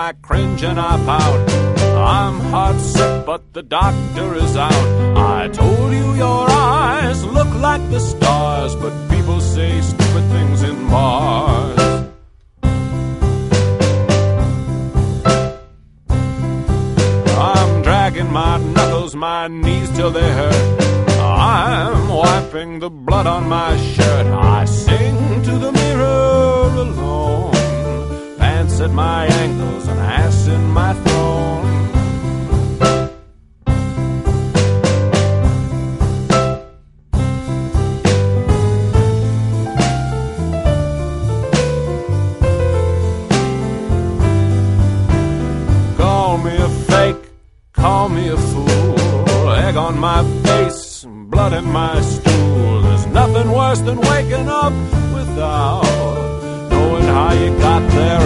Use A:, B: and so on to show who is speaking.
A: I cringe and I pout. I'm heart sick, but the doctor is out. I told you your eyes look like the stars, but people say stupid things in bars. I'm dragging my knuckles, my knees till they hurt. I'm wiping the blood on my shirt. I sing to the mirror alone, pants at my ankles and ass in my throne. Call me a fake, call me a fool, egg on my face, blood in my stool. There's nothing worse than waking up without knowing how you got there